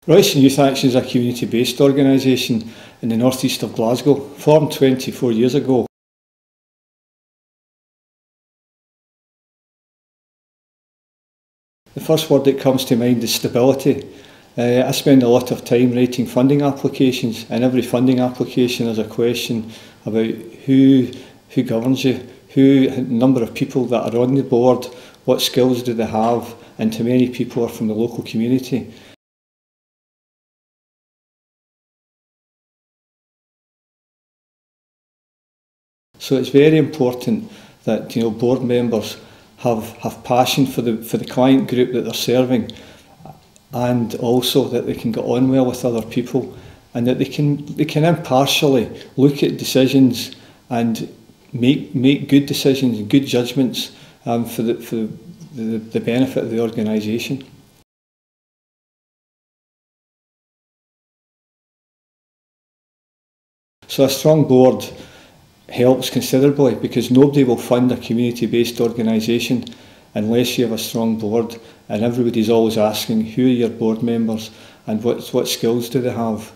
Royston Youth Action is a community-based organisation in the north east of Glasgow, formed 24 years ago. The first word that comes to mind is stability. I spend a lot of time writing funding applications, and every funding application is a question about who governs you, the number of people that are on the board, what skills do they have, and too many people are from the local community. So it's very important that board members have passion for the client group that they're serving, and also that they can get on well with other people, and that they can impartially look at decisions and make good decisions and good judgments for the benefit of the organisation. So a strong board helps considerably, because nobody will fund a community-based organisation unless you have a strong board, and everybody's always asking who are your board members and what skills do they have.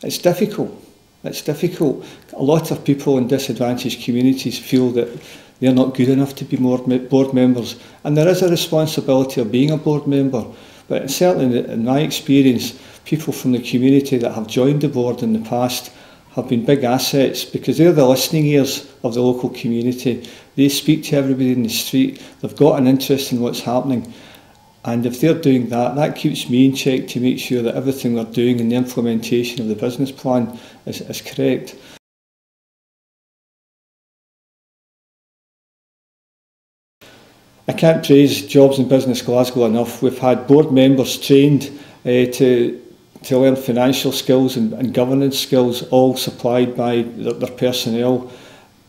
It's difficult. It's difficult. A lot of people in disadvantaged communities feel that they're not good enough to be board members, and there is a responsibility of being a board member. But certainly in my experience, people from the community that have joined the board in the past have been big assets, because they're the listening ears of the local community. They speak to everybody in the street, they've got an interest in what's happening, and if they're doing that, that keeps me in check to make sure that everything they're doing in the implementation of the business plan is correct. I can't praise Jobs and Business Glasgow enough. We've had board members trained to learn financial skills and governance skills, all supplied by their personnel.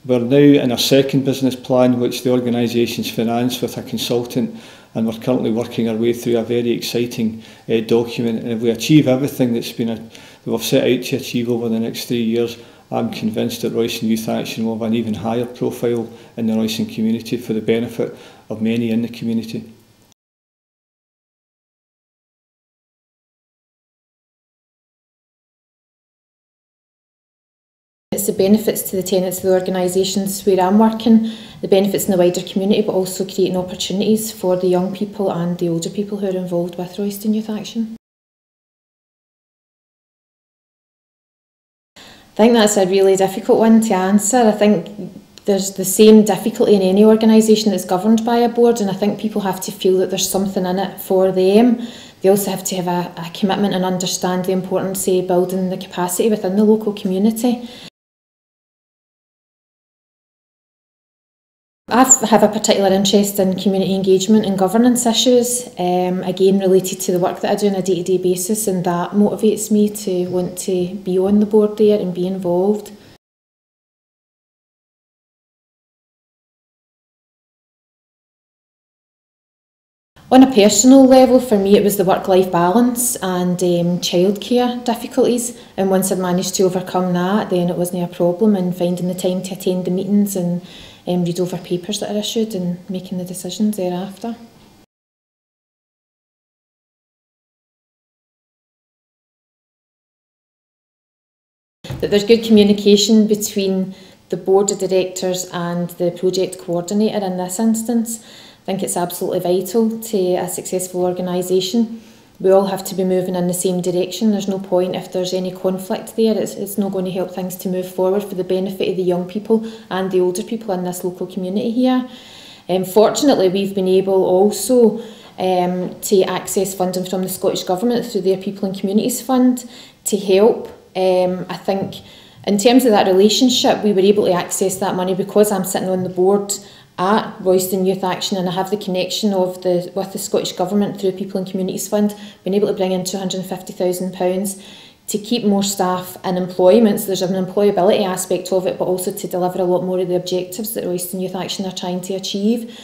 We're now in our second business plan, which the organisation's financed with a consultant, and we're currently working our way through a very exciting document. And if we achieve everything that we've set out to achieve over the next 3 years, I'm convinced that Royston Youth Action will have an even higher profile in the Royston community for the benefit of many in the community. It's the benefits to the tenants of the organisations where I'm working, the benefits in the wider community, but also creating opportunities for the young people and the older people who are involved with Royston Youth Action. I think that's a really difficult one to answer. I think there's the same difficulty in any organisation that's governed by a board, and I think people have to feel that there's something in it for them. They also have to have a commitment and understand the importance of building the capacity within the local community. I have a particular interest in community engagement and governance issues, again related to the work that I do on a day-to-day basis, and that motivates me to want to be on the board there and be involved. On a personal level, for me it was the work-life balance and childcare difficulties, and once I'd managed to overcome that, then it wasn't a problem in finding the time to attend the meetings and read over papers that are issued and making the decisions thereafter. That there's good communication between the board of directors and the project coordinator in this instance. I think it's absolutely vital to a successful organisation. We all have to be moving in the same direction. There's no point if there's any conflict there. It's not going to help things to move forward for the benefit of the young people and the older people in this local community here. Fortunately, we've been able also to access funding from the Scottish Government through their People and Communities Fund to help. I think in terms of that relationship, we were able to access that money because I'm sitting on the board at Royston Youth Action, and I have the connection with the Scottish Government through People and Communities Fund, been able to bring in £250,000 to keep more staff in employment. So there's an employability aspect of it, but also to deliver a lot more of the objectives that Royston Youth Action are trying to achieve.